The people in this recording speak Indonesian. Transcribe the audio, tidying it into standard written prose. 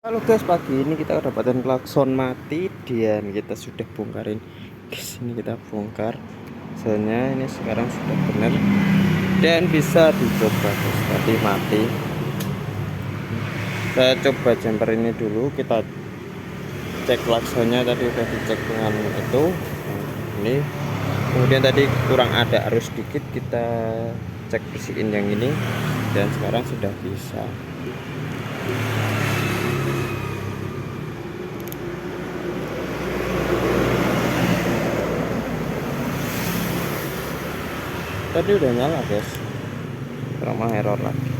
Halo guys, pagi ini kita kedapatan klakson mati dan kita sudah bongkarin guys. Ini kita bongkar, soalnya ini sekarang sudah benar dan bisa dicoba guys. Tadi mati, saya coba jumper ini dulu, kita cek klaksonnya. Tadi udah dicek dengan itu. Ini kemudian tadi kurang ada arus sedikit, kita cek bersihin yang ini dan sekarang sudah bisa. Tadi udah nyala guys, ramah error lagi.